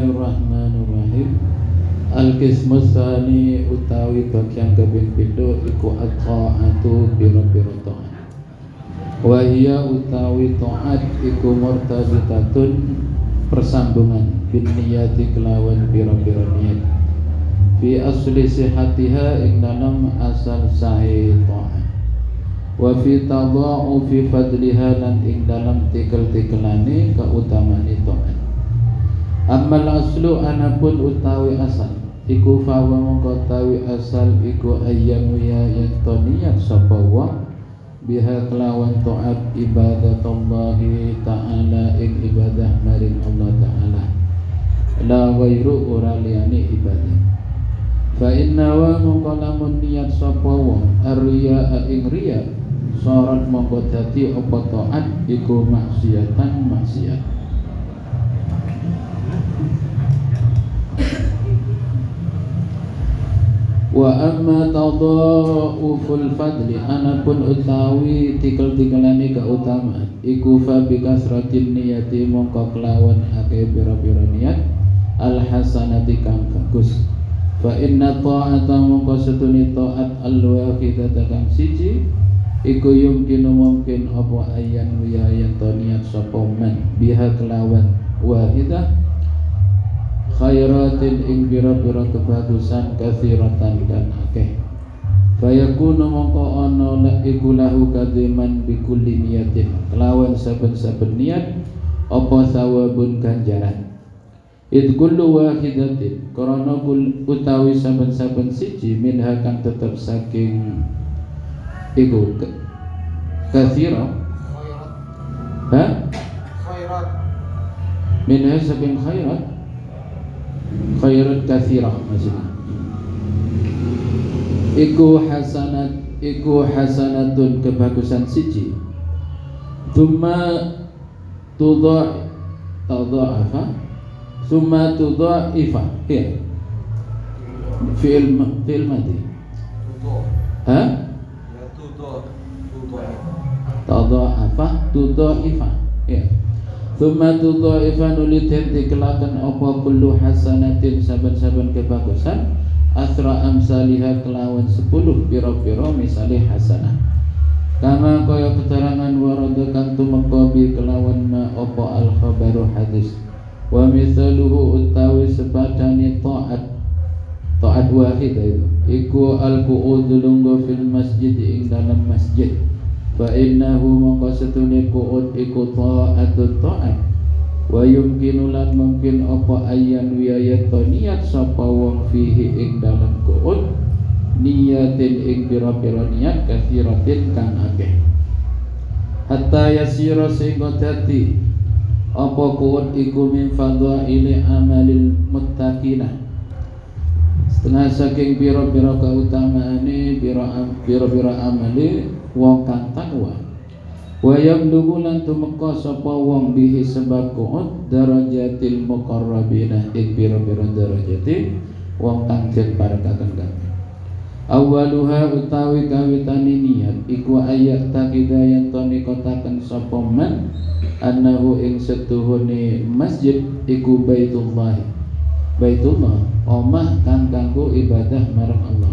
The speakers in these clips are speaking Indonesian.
Bismillahirrahmanirrahim. Al-qismu tsani utawi bagian kaping 7 iku at-ta'atu pira-pira ta'at. Wa hiya utawi ta'at iku murtabitatun persambungan bin niyati kelawan pira-pira niat. Fi asli sihatiha ing dalam asal sahih ta'at. Wa fi tadha'ufi fadliha lan ing dalam tikel-tikelane keutamaan ta'at. Ammal aslu anapun utawi asal iku fawa mongko tawi asal iku ayyam ya yantoniat sapa wong biha kelawan taat ibadatullahi ta'ala ing ibadah maring Allah ta'ala la ghairu ora liyane ibadah. Fa inna wa mongko lamun niat sapa wong arriya ing riya sorot mongko dadi apa taat iku maksiatan maksiat. Wa amma tadha'uful fadli anapun utawi tikel-tikelane keutamaan iku fa bi kasratin niyati mongko kelawan akeh pira-pira niat al hasanati kang bagus. Fa inna ta'ata mongko setune taat al wahidata kang siji iku yumkinu mungkin apa ayan wiyayan to niat sapa man biha kelawan wahidah khairatin ing pira-pira kebagusan katsiratan kan akeh. Fayakunu mongko ana la iku lahu kadiman bi kulli niyatin kelawan saben-saben niat apa sawabun ganjaran. Id kullu wahidatin karana utawi saben-saben siji minha kang tetep saking iku katsira khairat minha saking khairat khairat katsirah maksudnya iku hasanatun kebagusan siji thumma tudha'ifa ya fi'il madi tudha'ifa ya thumma tudha'ifa nulidhen dikelakan apa kullu hasanatin saben-saben kebagusan asra amsalihha kelawan 10 pira-pira misale hasanah kama kaya keterangan warada kang tumeka bi kelawan ma apa al khabaru hadis wa misaluhu utawi sepadane taat wahid itu iku al qu'ud lungguh fil masjid ing dalam masjid. Fa innahu mongko setune qu'ud iku ta'atun ta'at wa yumkinu lan mungkin apa ayyan wiayat niat sapa wong fihi ing dalam qu'ud niyatin ing pira-pira niat katsiratin kang akeh hatta yasira sehingga dadi apa qu'ud iku min fadhaili amalil muttaqina setengah saking pira-pira kautamaane pira-pira amale wong kang takwa wa yamlugu lan tumeka sapa wong bihi sebab qu'ud darajatil muqarrabina ing pira-pira darajate wong kang den parekaken kabeh. Awaluha utawi kawitane niat iku ayat takida yen to nikotaken sapa man annahu ing setuhune masjid iku baitullah omah kang kanggo ibadah marang Allah.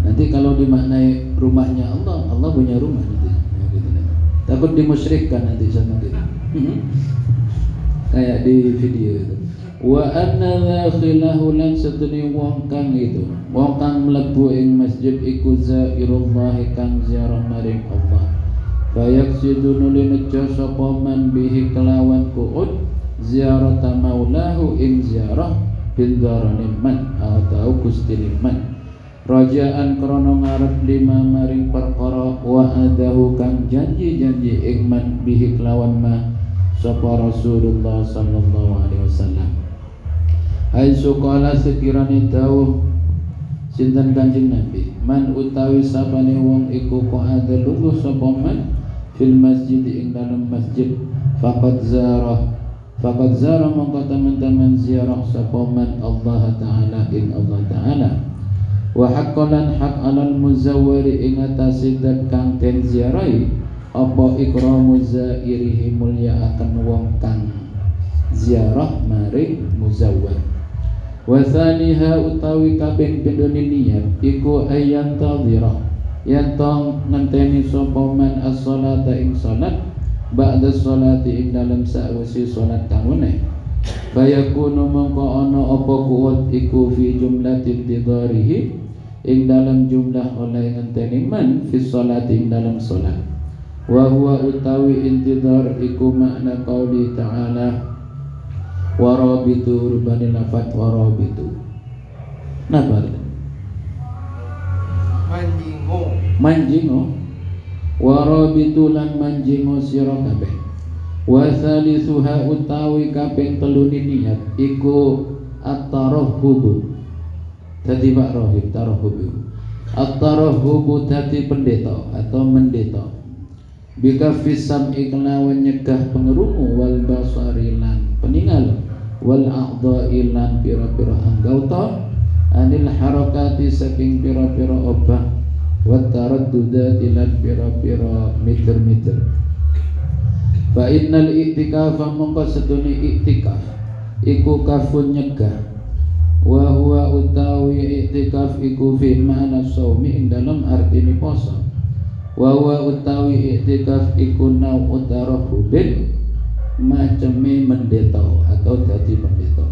Nanti kalau dimaknai rumahnya Allah, Allah punya rumah nanti. Ya, gitu, nanti. Takut dimusyrikkan nanti sama kita. Kayak di video itu. Wa anna dakhilahu lan satuni wong kang itu, wong kang mlebu ing masjid iku zairullah kang ziarah maring Allah. Fayaksidu nulinejo sapa man bihi kelawan qu'ud ziarata maulahu ing ziarah bindaranin man atau gustinin man. Rajaan krono ngarep lima maring perkara wa adahu kang janji-janji ing man bihi kelawan ma sapa Rasulullah sallallahu alaihi wasallam. Hai suqala sekirane dawuh sinten Kanjeng Nabi man utawi sapane wong iku kok ada lungguh sapa man fil masjid ing dalam masjid faqad zara mongko teman-teman ziarah sapa man Allah taala ing Allah taala. Wa haqqalan haq alal muzawwiri ing atase dat kang den ziarahi apa ikramu zairihi mulya akan wong kang ziarah maring muzawwaj. Wa tsaniha utawi kaping pindhone niat iku ayan tadhira yen tong ngenteni sapa man as-shalata ing salat ba'da sholati ing dalem sawise salat kangune. Fayakunu mongko ana apa kuwat iku fi jumlatin tidarihi ing dalam jumlah oleh ngenteni man fi sholati ing dalam salat. Wa huwa utawi intidhar iku makna qauli ta'ala warabitu rubani lafat warabitu. Napa? Manjingo warabitu lan manjingo sira kabeh. Wa salisuha utawi kaping telu niat iku at-tarahhub. Dadi Pak Rohib tarahhub. At-tarahhub dadi pendeta atau mendeta. Bika fisam iklawan nyegah pengerungu wal basari lan peningal wal a'dha'i lan pira-pira anggota anil harakati saking pira-pira obah wat taraddudati lan pira-pira meter-meter. Fa innal i'tikafa mongko sedune i'tikaf iku kafun nyegah wa huwa utawi i'tikaf iku fi ma'na shaumi ing dalam artine poso. Wa huwa utawi i'tikaf iku nau utarahubin maceme mendeta atau dadi pendeta.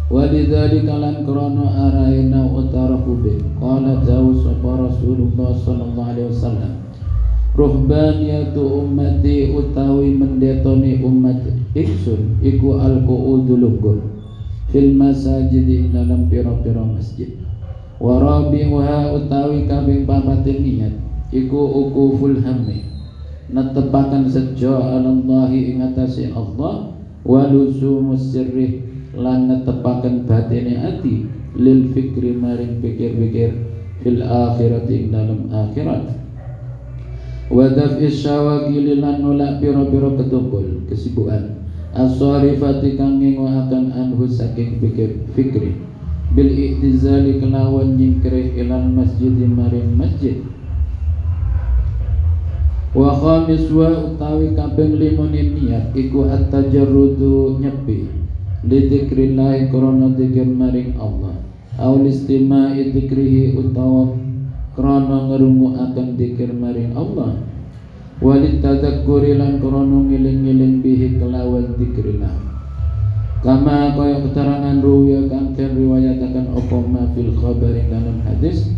Wa lidzalika lan krana araina utarahubin qala jauh sapa Rasulullah sallallahu alaihi wasallam ruhbaniyatu ummati utawi mendetone umat iksun iku al-qu'udul lungguh fil masajid ing dalam pira-pira masjid. Wa rabi'uha utawi kaping papat niat iku uquful hammi netepaken sejo alallahi ing atase Allah wa luzumus sirri lan netepaken batine ati lil fikri maring pikir-pikir fil akhirati ing dalam akhirat. Wa daf'is syawagil lan nolak pira-pira ketumpul kesibukan as-sarifati kang ngingoaken anhu saking fikri bil i'tizali kelawan nyingkrih ilal masjid maring masjid. Wa khamis wa utawi kaping 5 niat iku at-tajarrudu nyepi li dzikrillah krana dzikir maring Allah au listima'i dzikrihi utawa krana ngrungokaken dzikir maring Allah walit tadzakkuri lan krana ngiling-ngiling bihi kelawan dzikrillah kama kaya keterangan ruya kang riwayataken apa ma fil khabari dalam hadis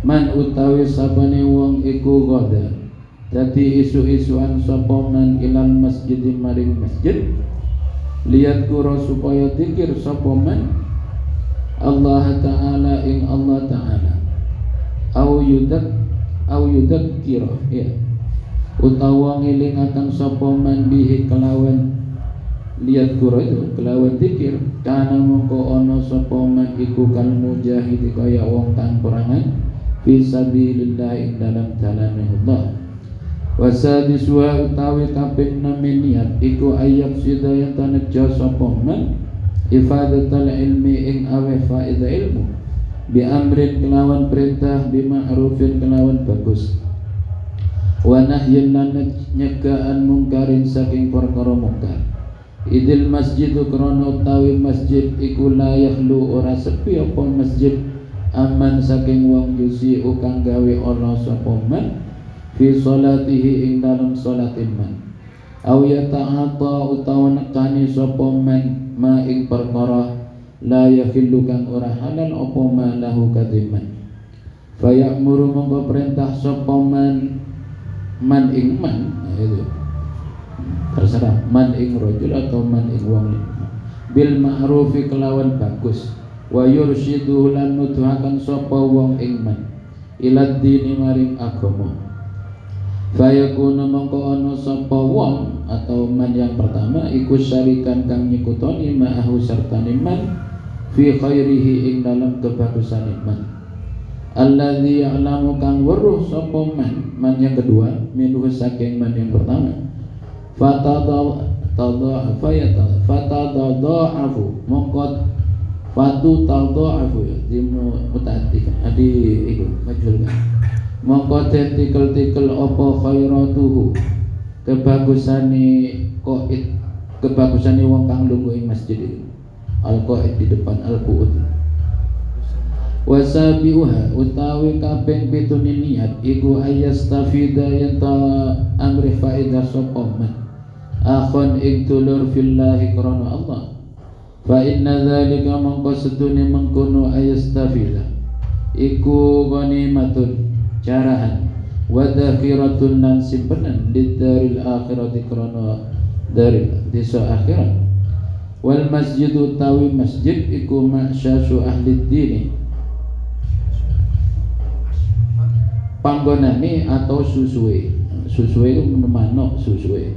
man utawi sapane wong iku qada dadi isu-isuan sapa man ilal masjid maring masjid lihat kura supaya dzikir sapa man Allah taala ing Allah taala au yudak kira ya utawa ngelingaken sapa man bihi kelawan lihat kura itu kelawan dzikir kana mongko ana sapa man iku kal mujahid kaya wong kang perangan fi sabilillah ing dalam dalane Allah. Wasadis wa utawi kaping 6 niat iku ayat sidaya tanajja sapa man ifadatul ilmi ing aweh faedah ilmu bi amrin kelawan perintah bi ma'rufin kelawan bagus wa nahyin lan nyegaan mungkarin saking perkara mungkar. Idil masjidu krana utawi masjid iku la yakhlu ora sepi apa masjid aman saking wong yusi kang gawe ana sapa man fi salatihi ing dalam salat iman au yata'ata utawa nekani sapa man ma ing perkara la yakhillu kang ora halal apa ma lahu kadiman fayamuru mongko perintah sapa man ing man itu terserah man ing rajul atau man ing wong bil ma'rufi kelawan bagus wa yursyidu lan nuduhaken sapa wong ing man ilad dini maring agama. Fayakuna mongko ana sapa wong atau man yang pertama iku syarikan kang nyekutoni ma'ahu sertane man fi khairihi ing dalam kebagusan man alladzi ya'lamu kang weruh sapa man yang kedua minhu saking man yang pertama fatadha'afu mongko fatu tadha'afu di mutaati adi iku majhul kan mongko den tikel-tikel apa khairatuhu kebagusane qaid kebagusane wong kang lungguh ing masjid itu al-qaid di depan al-qu'ud. Wasabiuha utawi kaping 7 niat iku ayastafida yanta amri faedah sapa man akhon ing dulur fillahi krana Allah. Fa inna dzalika mangko sedune mengkono ayastafida iku ghanimatun carahan wa dzakhiratun lan simpenan lidaril akhirati krana dari desa akhirat. Wal masjidu tawi masjid iku ma'syasu ahli dini panggonane atau susuwe itu manuk susuwe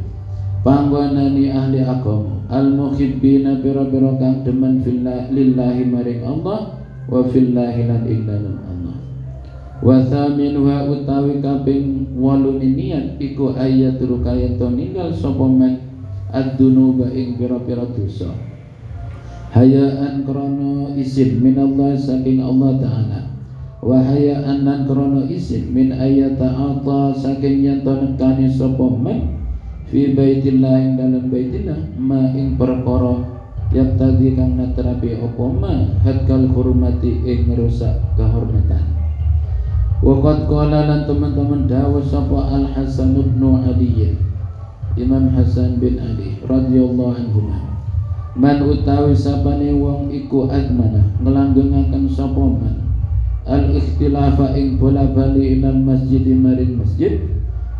panggonane ahli agama al muhibbina bira-bira kang demen fillah lillahi maring Allah wa fillahi lan ing dalem Allah. Wa thaminuha utawi kaping 8 niat iku ayatul kayato ninggal sapa men ad-dunuba ing bira-bira dosa hayaan krana izin minallah saking Allah taala wa hayaan lan krana izin min ayata ata saking yen to nekani sapa man fi baitillah ing dalam baitillah ma ing perkara yang tadi kang natrapi apa ma hadkal hurmati ing rusak kehormatan. Waqad qala lan teman-teman dawuh sapa Al Hasan bin Ali Imam Hasan bin Ali radhiyallahu anhu man utawi sapane wong iku admana ngelanggengaken sapa man al-ikhtilafa ing bola-bali ilal masjid maring masjid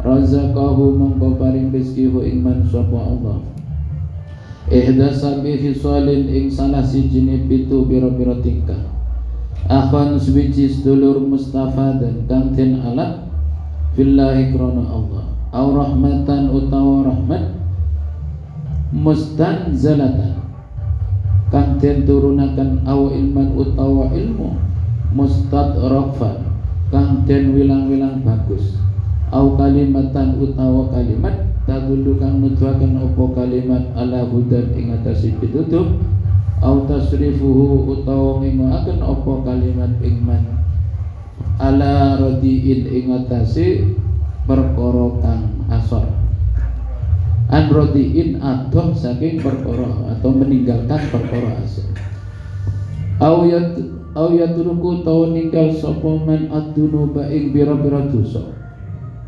razaqahu mongko paring rezeki ing man sapa Allah ihdasa bi khisalin ing salah sijine 7 pira-pira tingkah akhwan swiji sedulur mustafa dan kang den alat billahi krana Allah au rahmatan utawa rahmat mustanzalatan kang den turunaken au ilman utawa ilmu mustadrafan kang den wilang-wilang bagus au kalimatan utawa kalimat tadullu kang nuduhaken apa kalimat ala hudan ing atase pitutuh au tasrifuhu utawa ngingoaken apa kalimat ingman ala radiin ing atase perkara kang asor an radiin adoh saking perkara atau meninggalkan perkara asor au yatruku tau ninggal sapa man ad-dunuba ing bira-bira dosa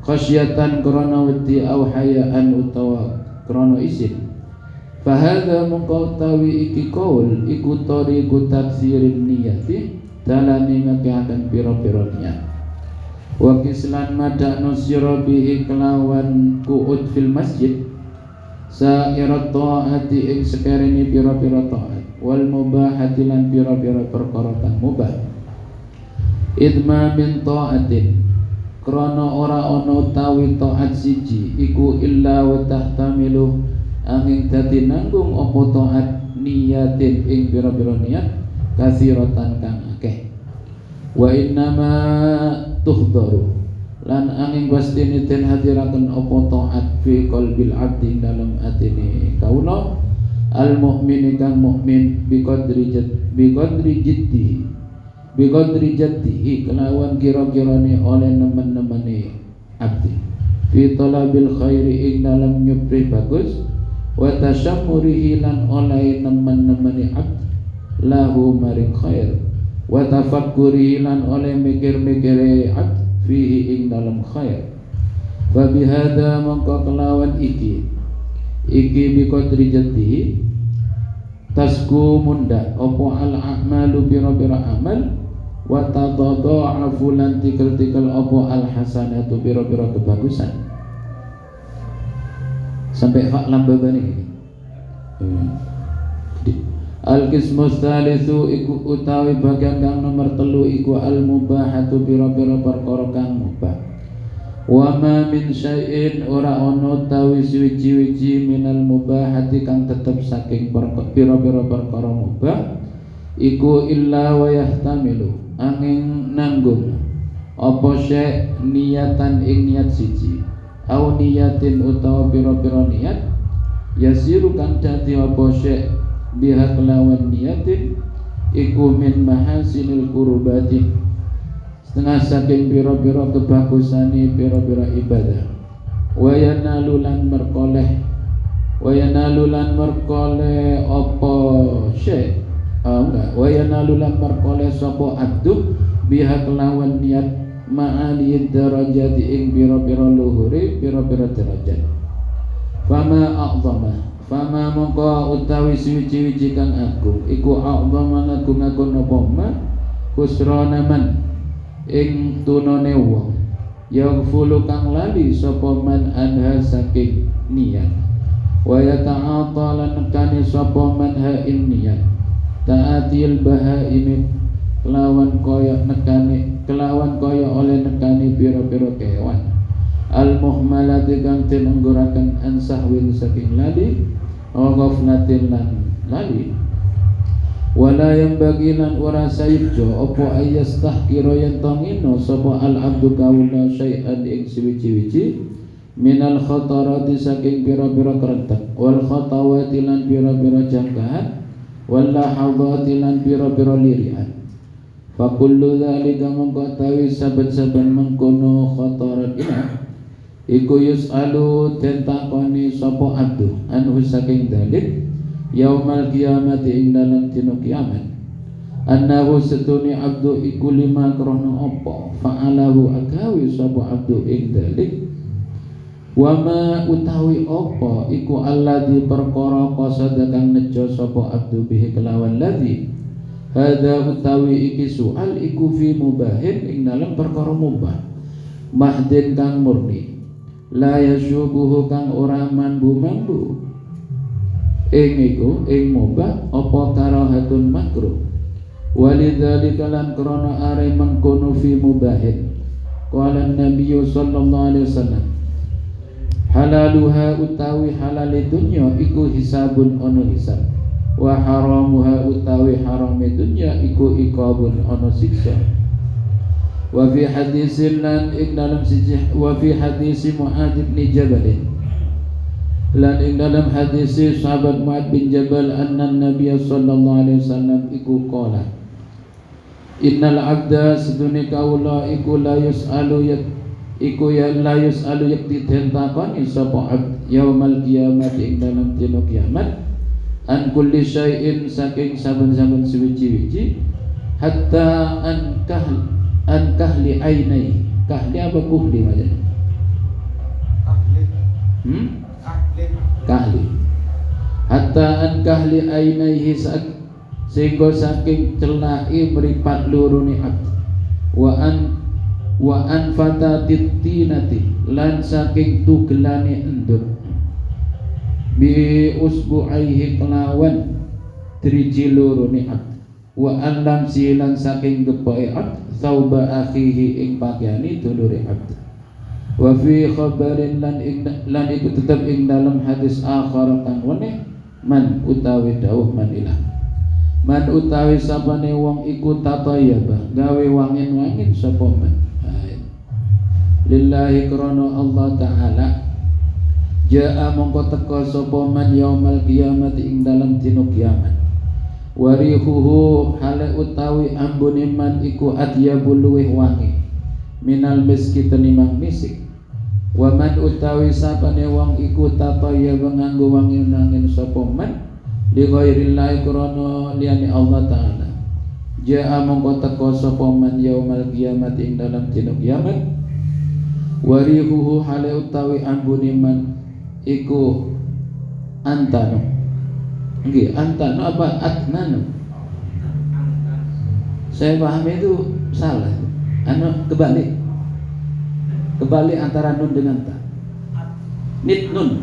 khasyatan krana wedi au hayaan utawa krana izin fahadha muqautawi iki qaul iku tariqu tafsirin niyati dalane ngakaken pira-pira niat wa kislan madakno sira bihi kelawan qu'ud fil masjid sa'irat ta'ati ing sekarene pira-pira ta'at wal mubahati lan pira-pira perkara kang mubah idma min ta'atin krana ora ana utawi ta'at siji iku illa wa tahtamilu angin dadi nanggung apa ta'at niyatin ing pira-pira niat kasiratan kang akeh wa innama tuhdaru lan angin pastine den hadiraken apa ta'at fi qalbil abdi dalam atine kaula al mukmin kang mukmin bi qadri jiddihi kelawan kira-kirane oleh nemen-nemene abdi fi talabil khairi ing dalam nyupri bagus wa tashammurihi lan oleh nemen-nemene abdi lahu maring khair wa tafakkuri lan oleh mikir-mikire abdi fihi ing dalam khair fa bihadza mongko kelawan iki bi qadri jaddihi tasku munda apa al a'malu bira-bira amal wa tadada'afu lan tikel-tikel apa al hasanatu bira-bira kebagusan sampai fa'lam babani al-qismus tsalitsu iku utawi bagian kang nomor 3 iku al-mubahatu bira-bira perkara kang mubah wa ma min syai'in ora ana utawi suwiji-wiji minal mubahati kang tetep saking pira-pira perkara mubah iku illa wa yahtamilu angin nanggung apa syai' niatan ing niat siji au niyatin utawa pira-pira niat yasiru kang dadi apa syai' biha kelawan niyatin iku min mahasinil qurbati setengah saking pira-pira kebagusane pira-pira ibadah wa yanalu lan merkoleh wa yanalu lan merkole apa syekh wa yanalu lan merkole sapa abdu biha kelawan niat ma'ali darajati ing pira-pira luhuri pira-pira derajat. Fama a'zama fama mongko utawi suwi-wiji kang agung iku a'zama agung-agung apa ma husrana man ing tunone wong yang fulu kang lali sapa man anha saking niat wa yata'ata lan nekani sapa man ha ing niat ta'atil bahaimi kelawan kaya oleh nekani pira-pira kewan al muhmalati kang den angguraken an sahwin saking lali wa ghaflatin lan lali wala yang bagilan ora sayibjo opo ayas tahkiro yang tongino sopo al abdu kaula syai'an ing siwiji-wiji minal khatarati saking pira-pira kerentek wal khatawati lan pira-pira jangkahan wal lahadati lan pira-pira lirian fa kullu dzalika mongko tawi saben-saben mengkono khatarat ina iku yus'alu den takoni sopo abdu anhu saking dalik yaumal kiamati ing dalam dina kiamat annahu setuni abdu iku lima krana apa fa'alahu agawi sapa abdu ing dalik wa ma utawi apa iku alladzi perkara qasada kang nejo sapa abdu bihi kelawan ladzi hadza utawi iki soal iku fi mubahin ing dalam perkara mubah mahdin kang murni la yasyubuhu kang ora mambu ing iku ing mubah apa karahatun makruh walidzalika lan krana are mengkono fi mubahin qala nabi sallallahu alaihi wasallam halaluha utawi halale dunya iku hisabun ono hisab wa haramuha utawi harame dunya iku iqabun ono siksa wa fi hadisin lan ing dalam siji wa fi hadisi Mu'adz bin Jabal lan ing dalam hadis sahabat Mu'adz bin Jabal anna Nabi sallallahu alaihi wasallam iku qala innal abda sedune kaula iku la yus'alu iku ya la yus'alu yakti den takoni sapa abd yaumal kiamat ing dalam dina kiamat an kulli syai'in saking saben-saben suwiji-wiji hatta an kahli ainai kahli apa kuhli macam kahli hatta an kahli ainaihi sehingga saking celai meripat luruni abd wa an fatatit tinati lan saking tugelane endut bi usbu'aihi kelawan driji luruni abd wa an lamsi lan saking gepoke abd sauba akhihi ing pakaiani dulure abd wa fi khabarin lan iku tetep ing dalam hadis akhar kang weneh man utawi dawuh manilah man utawi sapane wong iku tatayaba gawe wangin-wangin sapa man lillahi krana Allah taala jaa mongko teka sapa man yaumal qiyamati ing dalam dina kiamat warihuhu hale utawi ambune man iku atyabul luweh wangi minal miski tenimang misik wa man utawi sapane wong iku tataya nganggo wangi nangin sapa man li ghairillahi krana liyane Allah taala jaa mongko teka sapa man yaumal qiyamati ing dalam dina kiamat warihuhu hale utawi ambune man iku antano nggih antano apa atnano saya paham itu salah kebalik antara nun dengan ta nit nun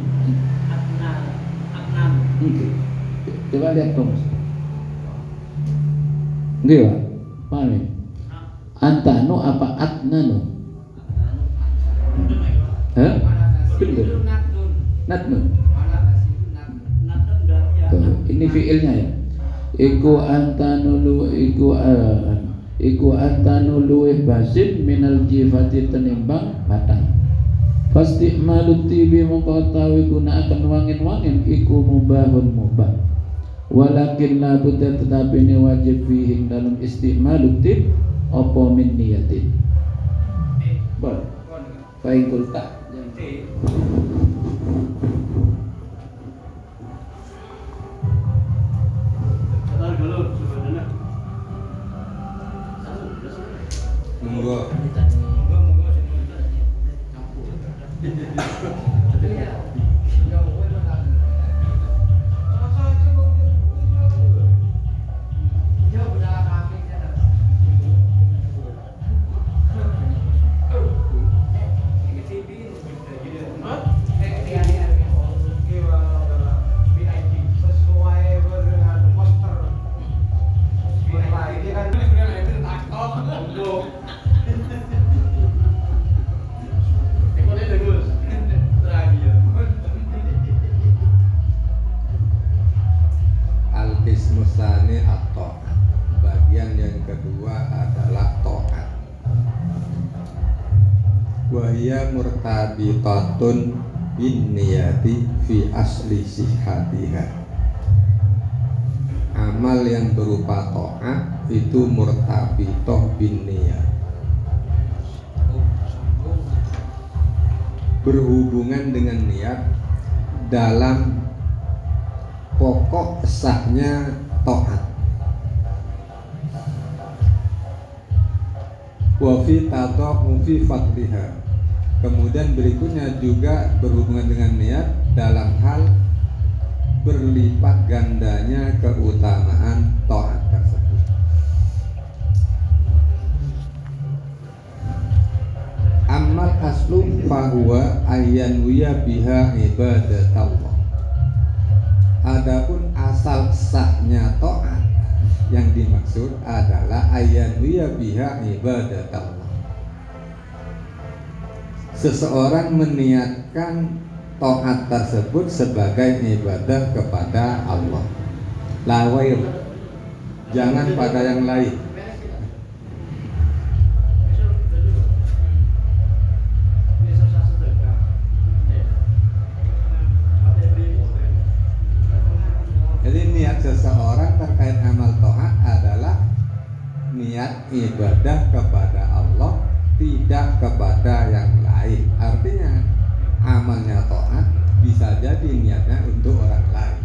nggih coba lihat Mas nggih Pak paham antano apa atnano natnun ini fiilnya ya iku antanulu iku antanulu basin minal jifati tenimbang batang pasti maluti bi mengkotawi gunakan wangin-wangin iku mubahun mubah walakin la budda tetapi ini wajib fihi dalam istimaluti opo min niyatin baik kulta Monggo. Al-qismusani at-ta'at. Bagian yang kedua adalah ta'at. Wa hiya murtabitatun bin niyati fi asli sihhatiha. Amal yang berupa ta'at itu murtabitoh bin niyat, berhubungan dengan niat dalam pokok sahnya ta'at. Wa fi tadhu fi fadliha. Kemudian berikutnya juga berhubungan dengan niat dalam hal berlipat gandanya keutamaan ta'at tersebut. Amal aslu fahuwa ayyanwiya biha ibadatullah. Adapun asal sahnya ta'at yang dimaksud adalah ayyanwiya biha ibadatullah. Seseorang meniatkan ta'at tersebut sebagai ibadah kepada Allah, la ghair, jangan pada yang lain. Jadi niat seseorang terkait amal ta'at adalah niat ibadah kepada Allah, tidak kepada yang lain. Artinya amalnya ta'at bisa jadi niatnya untuk orang lain.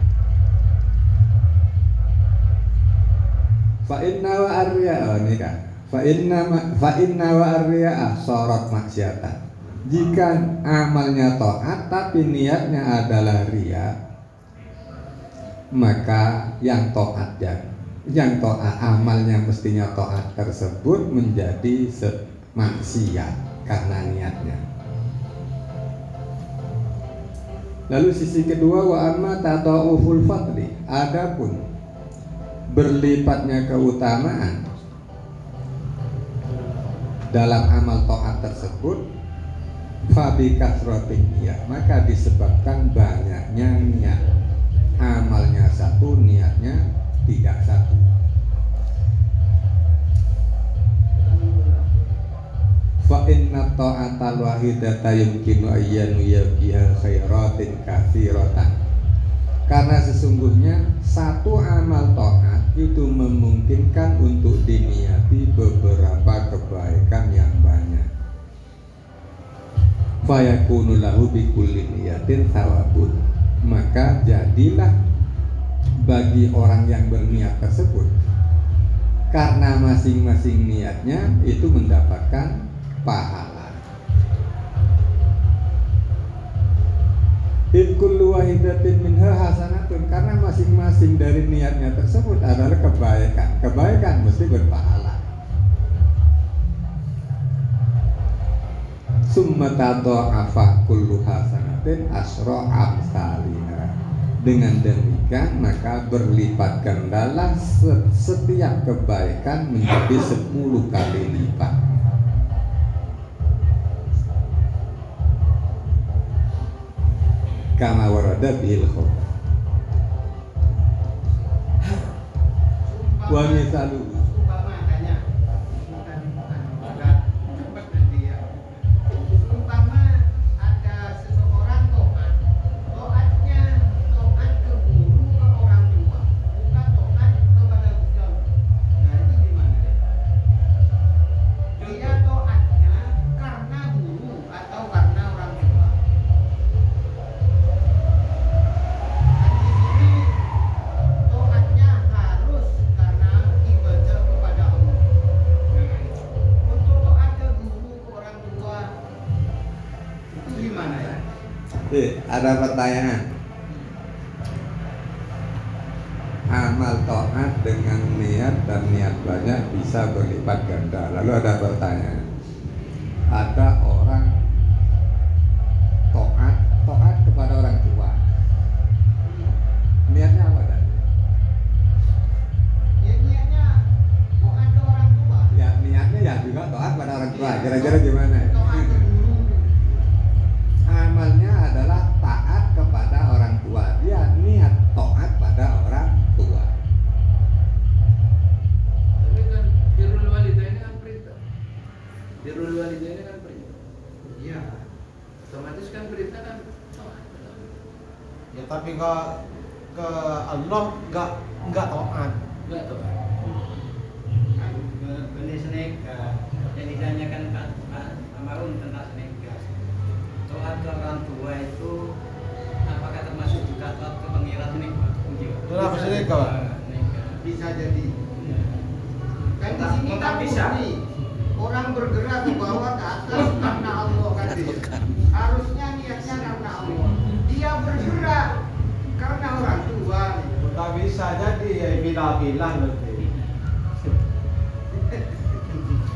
Fa inna wa ar-riya, ini kan. Fa inna wa ar-riya sorot maksiatan. Jika amalnya ta'at tapi niatnya adalah riya, maka yang ta'at amalnya mestinya ta'at tersebut menjadi maksiat karena niatnya. Lalu sisi kedua, wa amma tata'uful fadli, adapun berlipatnya keutamaan dalam amal ta'at tersebut, fabi kasratin niyah, maka disebabkan banyaknya niat. Amalnya satu, niatnya tidak satu. Fa inna ta'atal wahidata yumkinu ayyanu biha khairatin katsiratan. Karena sesungguhnya satu amal ta'at itu memungkinkan untuk diniati beberapa kebaikan yang banyak. Fa yakunu lahu bi kulli niyatin thawabun. Maka jadilah bagi orang yang berniat tersebut, karena masing-masing niatnya itu mendapatkan pahala. In kullu wahidatin minha hasanatun, karena masing-masing dari niatnya tersebut adalah kebaikan. Kebaikan mesti berpahala. Summa tadha'afa kullu hasanatin asra amsalihha. Dengan demikian maka berlipat gandalah setiap kebaikan menjadi 10 kali lipat. Kama warada bil khawf wa misalu. Toatnya harus karena ibadah Ada pertanyaan. Amal taat dengan niat dan niat banyak bisa berlipat ganda. Lalu ada pertanyaan. Ada orang taat kepada orang tua. Niatnya apa tadi? Ya niatnya taat ke orang tua. Ya niatnya ya juga taat pada orang tua. Kira-kira gimana? Taat ke guru. Amalnya adalah taat kepada orang tua. Dia niat taat pada orang tua. Tapi kan birrul walidain kan perintah. Birrul walidain kan perintah. Iya. Otomatis kan perintah kan taat. Ya tapi ke Allah enggak taat. Enggak taat. Beli seneka yang ditanyakan Pak Amarun tentang seneka. Taat ke orang tua itu apakah termasuk juga taat ke pengirat seneka? Itu apa seneka, Pak? Bisa jadi. Kan di sini kan bisa. murni. Orang bergerak ke bawah ke atas karena Allah kan dia. Harusnya niatnya karena Allah. Dia bergerak karena orang tua. Tak bisa jadi ya bila-bila nanti.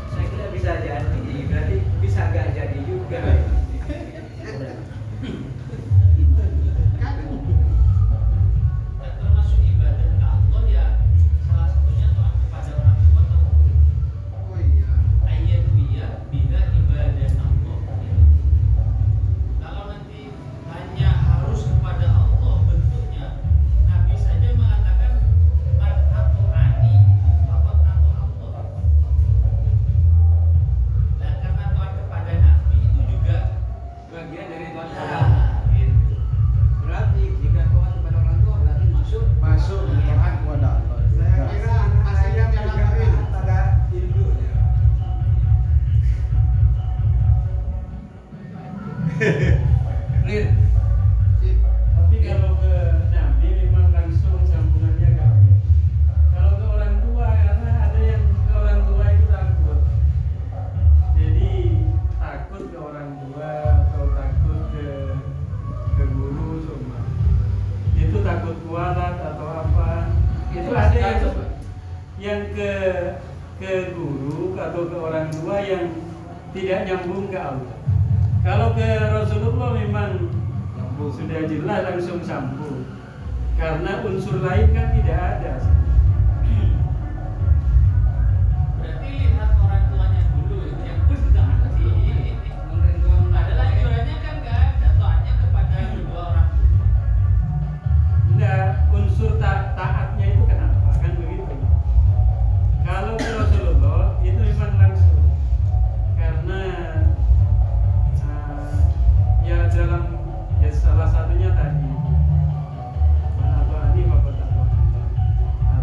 Saya kira bisa jadi, berarti bisa nggak jadi juga. Kan Termasuk ibadah ke Allah ya salah satunya taat kepada orang tua atau oh iya. ayat dia bila ibadah Allah. Kalau nanti hanya harus kepada Allah bentuknya, Nabi saja mengatakan atau ani fakot atau Allah. Dan karena taat kepada Nabi itu juga bagian dari taat kepada Allah. Gitu. Berarti jika taat kepada orang tua berarti masuk Masuk taat kepada Allah. Saya kira masih yang dalam ring. Ada induknya. clear. Sip. Tapi kalau ke Nabi memang langsung sambungannya ke Allah. Kalau ke orang tua karena ada yang ke orang tua itu takut. Jadi takut ke orang tua atau takut ke guru semua. Itu takut kualat atau apa. Itu ada yang ke guru atau ke orang tua yang tidak nyambung ke Allah. Kalau ke Rasulullah memang sudah jelas langsung sambung. Karena unsur lain kan tidak ada. Berarti lihat orang tuanya dulu yang benar sih. Adalah anjurannya kan nggak ada taatnya kepada kedua orang tua. Enggak, unsur taatnya itu kenapa? Kan begitu. Kalau ke Rasulullah itu memang langsung. Karena ya dalam ya salah satunya tadi ini bapak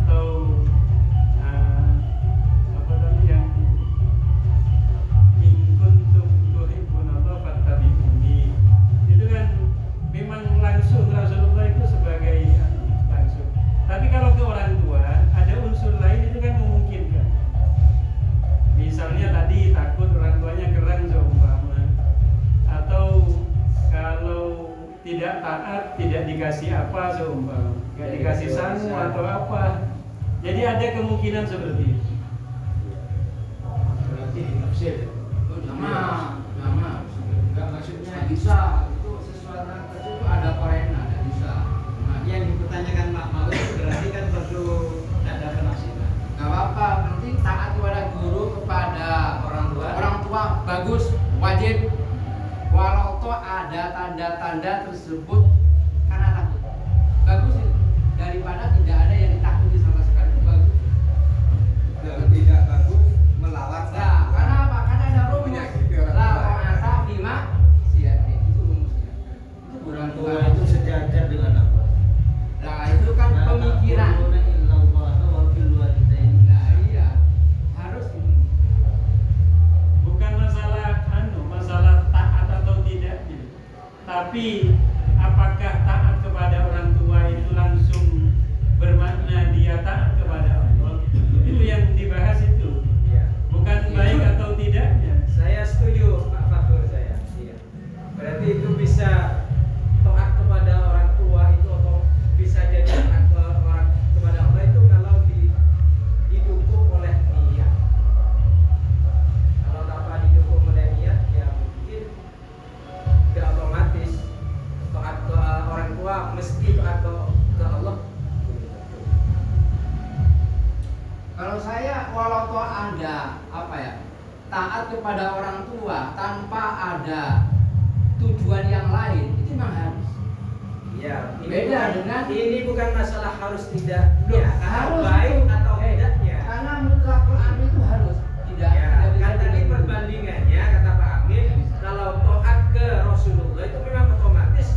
atau apa tadi yang in kuntum tuhibbunallah fattabi'uni. Itu kan memang langsung Rasulullah itu sebagai langsung. Tapi kalau ke orang tua ada unsur lain itu kan memungkinkan. Misalnya tadi takut orang tuanya keren seumpama, atau kalau tidak taat tidak dikasih apa seumpama, nggak dikasih sangu atau apa. Jadi ada kemungkinan seperti itu. Berarti ditafsir. Nama enggak maksudnya bisa itu sesuatu itu ada korena ada bisa. Nah, Yang dipertanyakan Mak Maul itu berarti kan perlu ada penafsiran. nggak apa-apa, penting taat kepada guru kepada orang tua. Orang tua bagus, wajib. Walau toh ada tanda-tanda tersebut karena takut. Bagus itu. Daripada tidak ada yang ditakuti sama sekali itu bagus. Dan tidak bagus melawan Nah, orang tua. karena apa? Karena ada rumus. Menyakiti orang La tua. ta'ata bima siyati. Itu rumusnya. Itu bukan Tua itu sejajar dengan apa? Nah, itu kan pemikiran. Nah, iya. Harus ini. Bukan masalah masalah taat atau tidak gitu. Tapi apakah ada taat kepada orang tua tanpa ada tujuan yang lain, itu memang harus. Ya, Beda dengan ini bukan masalah harus tidak, Loh, ya, harus baik itu. atau tidaknya. Karena mutlakul amri itu harus tidak Ya, bisa kan tadi dilindungi. perbandingannya kata Pak Amin, kalau taat ke Rasulullah itu memang otomatis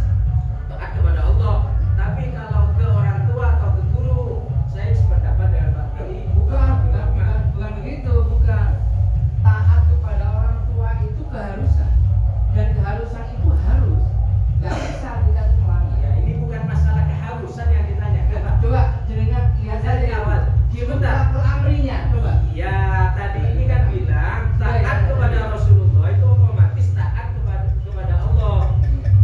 taat kepada Allah. Tapi kalau ke orang tua atau ke guru, saya sependapat dengan Pak Amin. Bukan begitu, bukan. Taat kepada orang tua itu keharusan, dan keharusan itu harus, nggak bisa tidak mengulangi. Ya, ini bukan masalah keharusan yang ditanyakan, Pak. Coba jenengan lihat Dari saja awal. di Sebentar. mutlakul amrinya, coba. Ya, tadi ini kan bilang taat Ya. kepada Rasulullah itu otomatis taat kepada Allah.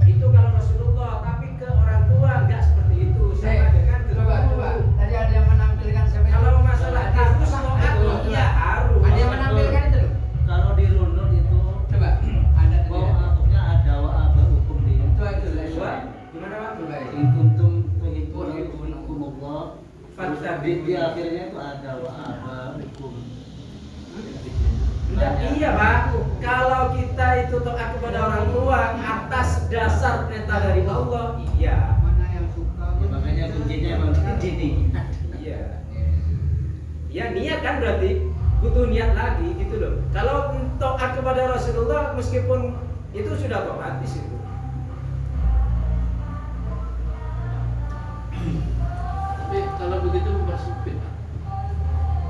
Itu kalau Rasulullah, tapi ke orang tua enggak seperti itu. Sama dengan ke Coba. guru. Tadi ada yang menampilkan siapa? Kalau masalah harus taat, ya harus. Ada yang menampilkan itu loh. Kalau dirunut itu Coba. Ada tadi. bahwa atuknya ada wa aba hukum di Coba. Coba, gimana Pak? Coba. in kuntum tuhibbunakumullah di akhirnya itu ada wa aba hukum. Enggak, iya Pak. Kalau kita itu taat kepada orang tua atas dasar perintah dari Allah, iya. Mana yang suka? Ya, makanya kuncinya emang di sini. Iya. Ya niat kan berarti butuh niat lagi gitu loh. Kalau taat kepada Rasulullah meskipun itu sudah otomatis itu. Tapi kalau begitu mempersempit.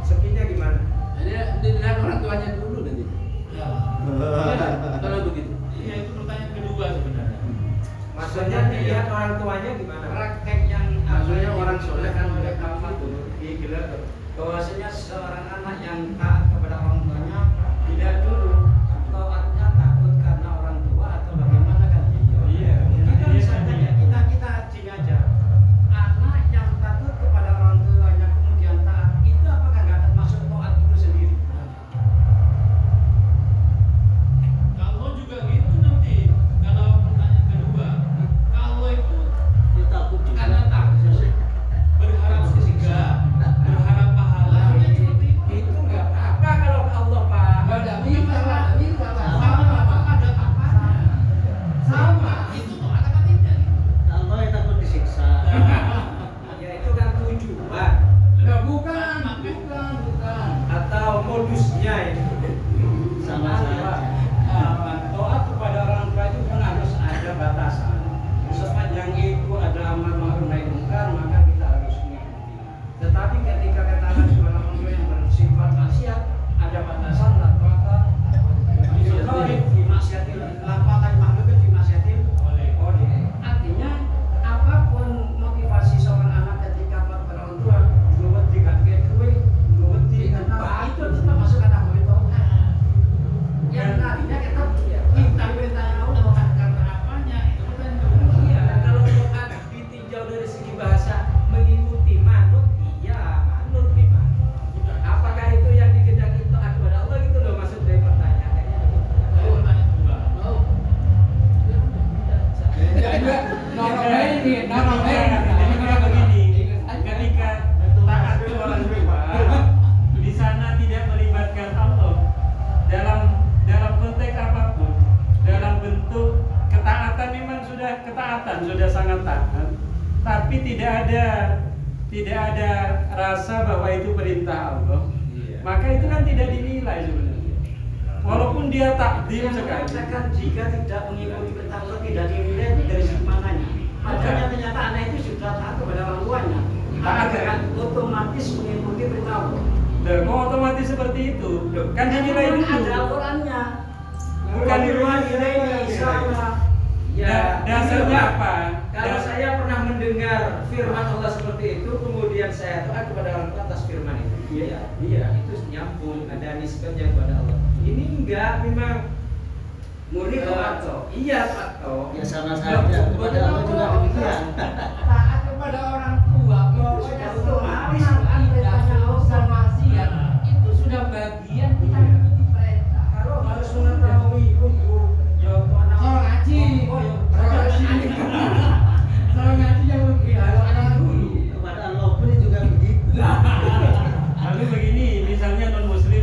Sepinya gimana? Jadi dilihat orang tuanya dulu nanti. Ya. Kalau begitu. Iya, itu pertanyaan kedua sebenarnya. Maksudnya dilihat orang tuanya gimana? Praktek yang Maksudnya orang soleh kan mereka itu itu. digelar bahwasanya seorang anak yang taat kepada orang tuanya tidak dulu taatnya takut karena orang tua atau bagaimana kan? Iya. Kita bisa tanya, kita haji aja. Anak yang takut kepada orang tuanya kemudian taat, itu apakah nggak termasuk taat itu sendiri? Kalau juga gitu nanti, kalau pertanyaan kedua, kalau itu Dia takut juga. Karena takut. berharap surga, berharap pahala, ya seperti itu. Itu nggak apa-apa kalau ke Allah Pak. Nggak ada bisa, sama ada apa-apanya. Sama. Itu tuh ada apa tidak? Allah yang takut disiksa. Ya itu kan tujuan Nah, bukan. atau modusnya itu. Sama saja. Taat kepada orang tua itu kan harus ada batasan. Sepanjang itu ada amar ma'ruf nahi munkar, maka kita harus mengikuti. Tetapi ketika ketaatan kepada orang tua yang bersifat maksiat, ada batasan la ta'ata fi maksiatil la ta'ata makhluqin fi maksiatil oleh. Artinya apapun motivasi seorang anak ketika taat kepada orang tua, wedi kakek duwe, wedi karena itu tetap masuk kategori taat. Yang tadinya kita perintahnya Allah bukan karena apanya, itu kan Iya, kalau taat ditinjau dari segi bahasa mengikuti manut, iya manut memang. Apakah itu yang dikehendaki taat kepada Allah gitu loh maksud dari pertanyaannya? Jadi pertanyaan kedua. Jadi kira begini, ketika taat ke orang tua, di sana tidak melibatkan Allah dalam konteks apapun, dalam bentuk ketaatan memang sudah ketaatan, sudah sangat taat, tapi tidak ada rasa bahwa itu perintah Allah. Maka itu kan tidak dinilai sebenarnya. Walaupun dia takdim sekali. mengatakan jika tidak mengikuti perintah Allah tidak dinilai dari segi mananya. Padahal ternyata anak itu sudah taat kepada orang tuanya. Taat. Akan otomatis mengikuti perintah Allah. Loh, kok otomatis seperti itu? Kan dinilai Memang dulu. ada Al-Qur'annya. Bukan nilai sama. Ya, Dasarnya apa? Kalau saya pernah mendengar firman Allah seperti itu, kemudian saya taat kepada orang tua atas firman itu. Iya, itu nyambung, ada nisbatnya kepada Allah. Ini enggak, memang Murni taat. Iya, taat. Ya sama saja. Kepada Allah juga demikian. Taat kepada orang tua pokoknya otomatis perintahnya Allah maksiat itu sudah bagian kita mengikuti perintah. Kalau harus mengetahui hukum ya anak ngaji, kalau ngaji yang lebih anak dulu. Kepada Allah pun juga begitu. Lalu begini, misalnya non muslim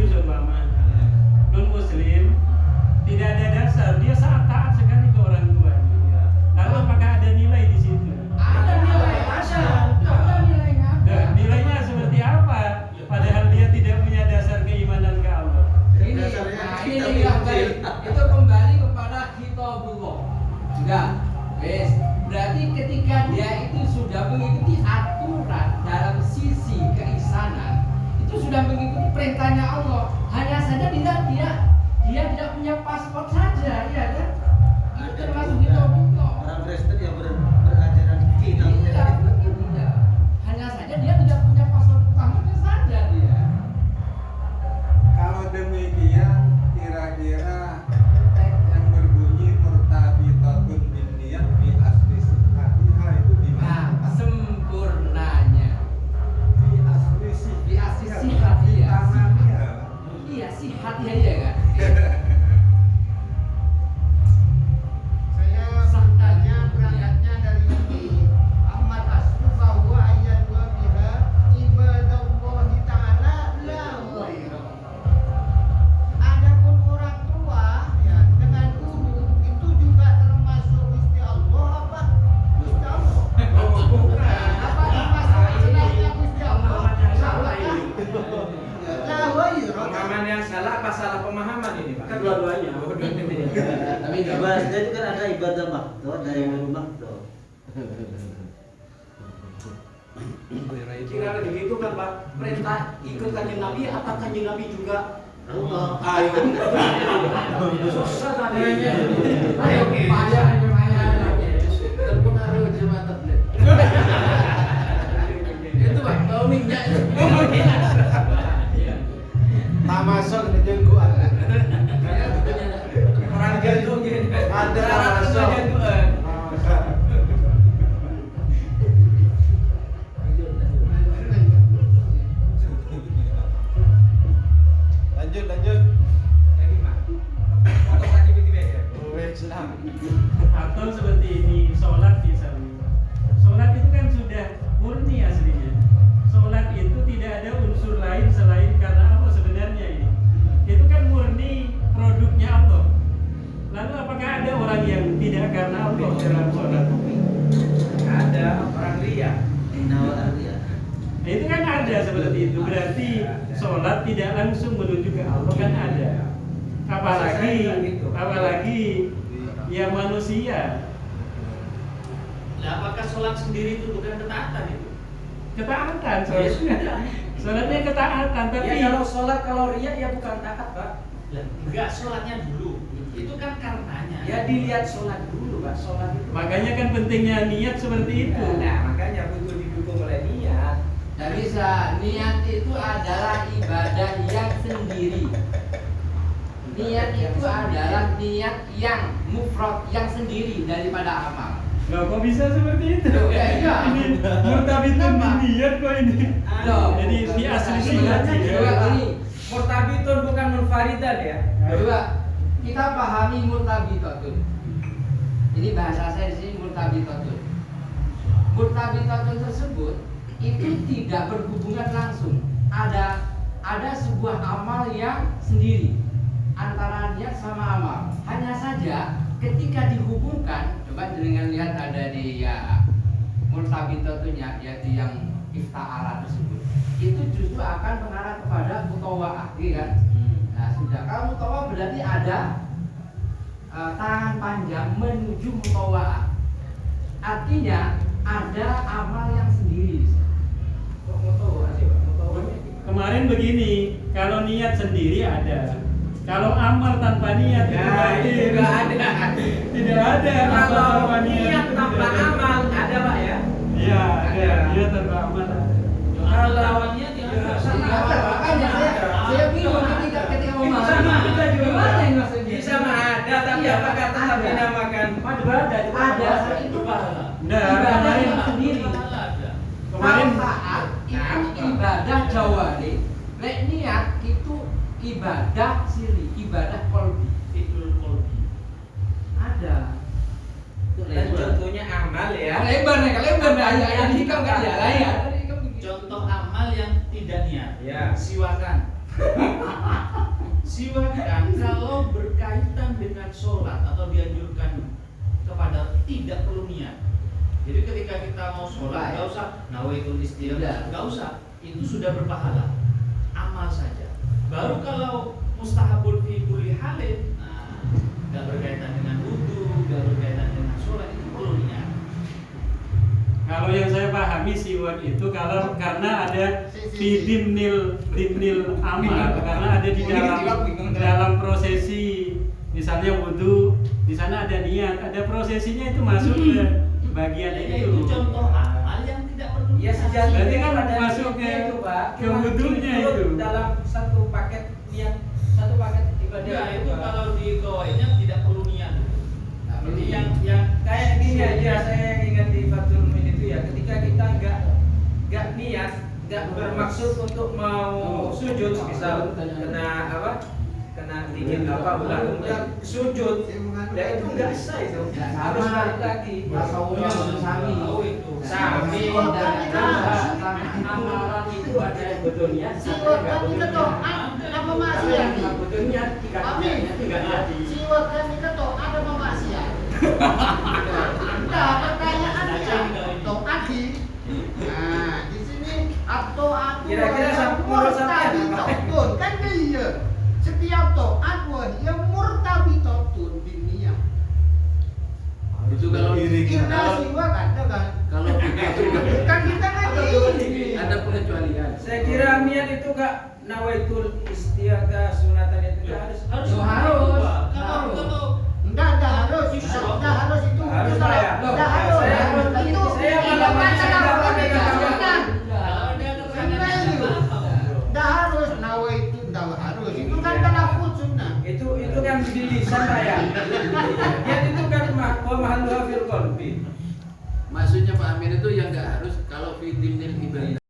demikian kira-kira teks yang berbunyi murtabitatun bin niyat fi asli sihatiha itu di mana? Nah, sempurnanya. Fi asli sihatiha. tamamiha. Iya, sihatiha ya kan. Saya bertanya berangkatnya dari Ahmad Asruf bahwa ayat 2 biha ibadallahi ta'ala la ghaira. Adapun orang tua ya dengan guru itu juga termasuk Gusti Allah apa? Gusti Allah. Apa termasuk selainnya Gusti Allah? La ghaira. Pemahaman yang salah apa salah pemahaman ini, Pak? Kan dua-duanya. Tapi bahasanya itu kan ada ibadah makto, ada yang makto. Kira begitu kan Pak, perintah ikut kanjeng Nabi, apa kanjeng Nabi juga Allah. ayo. Susah tadi. Ayo, Terpengaruh sama tablet. Itu Pak, mau minyak itu. Tamasok di jenggoan. Orang jantung gitu. Ada Orang masuk. jangguan. Lanjut. Lagi Pak. Potong lagi tiba-tiba ya. Islam. Atau seperti ini, sholat misalnya. Sholat itu kan sudah murni aslinya. Sholat itu tidak ada unsur lain selain karena Allah sebenarnya ini. Itu kan murni produknya Allah. Lalu apakah ada orang yang tidak karena Allah dalam sholat? Ada orang ria. Inawal ya. Nah, itu kan ada seperti itu. Berarti sholat tidak langsung menuju ke Allah kan ada. Apalagi ya manusia. Nah, apakah sholat sendiri itu bukan ketaatan itu? Ketaatan sholatnya. Sholatnya ketaatan, tapi Ya kalau sholat kalau ria ya bukan taat, Pak. Lah, enggak sholatnya dulu. Itu kan karenanya. Ya dilihat sholat dulu, Pak. Sholat itu. makanya kan pentingnya niat seperti itu. Nah, makanya butuh didukung oleh niat. Tidak bisa, niat itu adalah ibadah yang sendiri. Niat itu adalah niat yang mufrad, yang sendiri daripada amal. Loh, kok bisa seperti itu? Loh, ya, iya. Ini murtabitun bin niat kok ini. Loh, Jadi fi asli sebenarnya sihati juga ya. gini. Murtabitun bukan munfaridan ya. Coba kita pahami murtabitatun. Ini bahasa saya di sini murtabitatun. Murtabitatun tersebut itu tidak berhubungan langsung. Ada sebuah amal yang sendiri antara niat sama amal. Hanya saja ketika dihubungkan, coba dengan lihat ada di ya murtabitatun yaitu yang ifta'ala tersebut. Itu justru akan mengarah kepada mutawa'ah, kan? Nah, sudah kalau mutawa'ah berarti ada tangan panjang menuju mutawa'ah. Artinya ada amal yang sendiri. Kok mutawa'ah sih, Pak? Mutawa'ahnya gimana? Kemarin begini, kalau niat sendiri ada. Kalau amal tanpa niat itu Ya, berarti itu nggak ada. Tidak ada amal Kalau tanpa niat tanpa amal ada, Pak ya? Iya, ada. Ada. Niat tanpa amal ada. Kalau niat yang Makanya saya bingung ketika memahami. sama ada juga. Gimana yang maksudnya? Bisa mah ada, tapi Iya, apakah tetap ada. dinamakan? Ada itu pahala. Nah, Ibadah kemarin yang sendiri. kemarin Taat itu ibadah jawari. Lek niat itu ibadah siri, ibadah kolbi. fitrul qalbi. Ada. Dan contohnya amal ya. Lebar nih, lebar nih. Ayat hikam kan ya, ya. Contoh amal yang tidak niat. Ya. Siwakan. Siwakan kalau berkaitan dengan sholat atau dianjurkan kepada tidak perlu niat. Jadi ketika kita mau sholat, nggak usah nawaitul istighfar, nggak usah. Itu sudah berpahala. Amal saja. Baru kalau mustahabun fi kulli halin, nah, nggak berkaitan dengan wudu, nggak berkaitan dengan sholat, itu perlu niat. kalau yang saya pahami siwak itu kalau karena ada di dimnil amal, karena ada di dalam prosesi misalnya wudhu, di sana ada niat, ada prosesinya itu masuk ke bagian Itu itu. contoh amal yang tidak perlu Ya niat. sejatinya Berarti kan pada masuk niatnya ke- itu, Pak. ke Cuma wudunya include itu. dalam satu paket niat bermaksud untuk mau sujud, misal kena apa? Kena dingin apa bulan kemudian sujud, ya itu nggak sah itu, harus balik lagi. Tasawufnya harus sami. Sami. Amalan itu ada yang betulnya, Siwakan itu toh apa maksiat? betulnya tiga Amin. jadi. Siwakan itu toh ada maksiat. Nah, pertanyaannya to'at di. Nah, di sini atau aku Kira-kira menurut sampean apa? kan dia. Setiap to'at wahya murtabitatun biniyah. Itu kalau Inna siwa kata kan. kalau begitu Kan kita ngaji. ada pengecualian. Saya kira niat itu kak nawaitul istiaga sunatan itu nggak harus. Harus. Enggak harus itu. Harus, Pak, ya? Enggak harus. Saya- Itu saya itu malah kan masih talafut dapat dengan dengan sunnah. Sunnah. Enggak harus nawaitu enggak harus. Itu kan talafut sunnah. Itu kan di lisan Pak, ya. Niat itu kan pemahaman fil qalbi. Maksudnya Pak Amin itu yang nggak harus kalau fitimnil ibadah.